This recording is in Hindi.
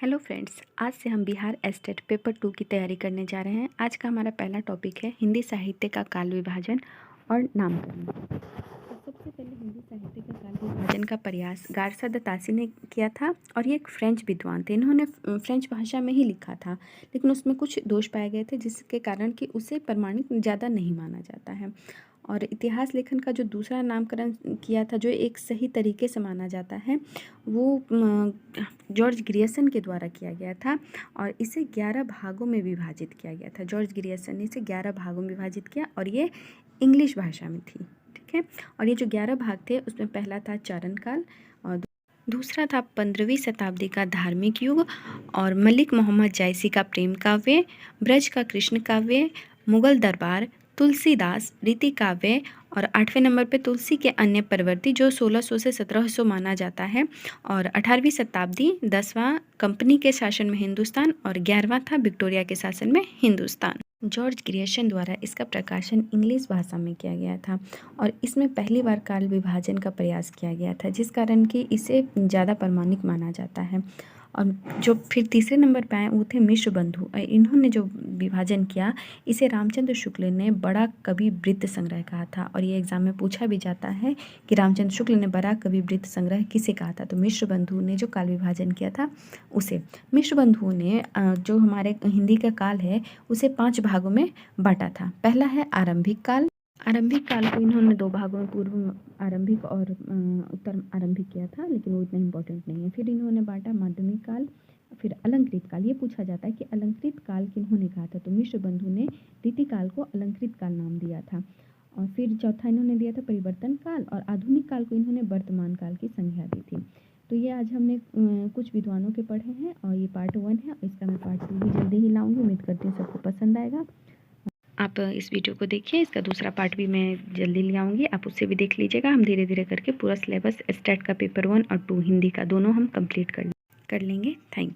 हेलो फ्रेंड्स, आज से हम बिहार एस्टेट पेपर 2 की तैयारी करने जा रहे हैं। आज का हमारा पहला टॉपिक है हिंदी साहित्य का काल विभाजन और नामकरण। तो सबसे पहले हिंदी साहित्य का काल विभाजन का प्रयास गारसा दत्तासी ने किया था और ये एक फ्रेंच विद्वान थे। इन्होंने फ्रेंच भाषा में ही लिखा था, लेकिन उसमें कुछ दोष पाए गए थे जिसके कारण कि उसे प्रमाणित ज़्यादा नहीं माना जाता है। और इतिहास लेखन का जो दूसरा नामकरण किया था, जो एक सही तरीके से माना जाता है, वो जॉर्ज ग्रियर्सन के द्वारा किया गया था और इसे 11 भागों में विभाजित किया गया था। जॉर्ज ग्रियर्सन ने इसे 11 भागों में विभाजित किया और ये इंग्लिश भाषा में थी, ठीक है। और ये जो 11 भाग थे उसमें पहला था चारण काल और दूसरा था 15वीं शताब्दी का धार्मिक युग और मलिक मोहम्मद जायसी का प्रेम काव्य, ब्रज का कृष्ण काव्य, मुगल दरबार, तुलसीदास, रीति काव्य और 8वें नंबर पे तुलसी के अन्य प्रवृत्ति जो 1600 से 1700 माना जाता है। और 18वीं शताब्दी 10वां कंपनी के शासन में हिंदुस्तान और 11वां था विक्टोरिया के शासन में हिंदुस्तान। जॉर्ज ग्रियर्सन द्वारा इसका प्रकाशन इंग्लिश भाषा में किया गया था और इसमें पहली बार काल विभाजन का प्रयास किया गया था, जिस कारण कि इसे ज़्यादा प्रमाणिक माना जाता है। और जो फिर तीसरे नंबर पे आए वो थे मिश्र बंधु। इन्होंने जो विभाजन किया इसे रामचंद्र शुक्ल ने बड़ा कवि वृत्त संग्रह कहा था और ये एग्जाम में पूछा भी जाता है कि रामचंद्र शुक्ल ने बड़ा कवि वृत्त संग्रह किसे कहा था। तो मिश्र बंधु ने जो काल विभाजन किया था उसे। मिश्र बंधुओं ने जो हमारे हिंदी का काल है उसे 5 भागों में बांटा था। पहला है आरंभिक काल। आरंभिक काल को इन्होंने 2 भागों में पूर्व आरंभिक और उत्तर आरंभिक किया था, लेकिन वो इतना इम्पोर्टेंट नहीं है। फिर इन्होंने बांटा माध्यमिक काल, फिर अलंकृत काल। ये पूछा जाता है कि अलंकृत काल किन्होंने कहा था, तो मिश्र बंधु ने रीति काल को अलंकृत काल नाम दिया था। और फिर चौथा इन्होंने दिया था परिवर्तन काल और आधुनिक काल को इन्होंने वर्तमान काल की संज्ञा दी थी। तो ये आज हमने कुछ विद्वानों के पढ़े हैं और ये पार्ट 1 है। इसका मैं पार्ट 2 भी जल्दी ही लाऊंगी। उम्मीद करती हूँ सबको पसंद आएगा। आप इस वीडियो को देखिए, इसका दूसरा पार्ट भी मैं जल्दी ले आऊँगी, आप उससे भी देख लीजिएगा। हम धीरे धीरे करके पूरा सिलेबस स्टेट का पेपर 1 और 2 हिंदी का दोनों हम कंप्लीट कर लेंगे। Thank you.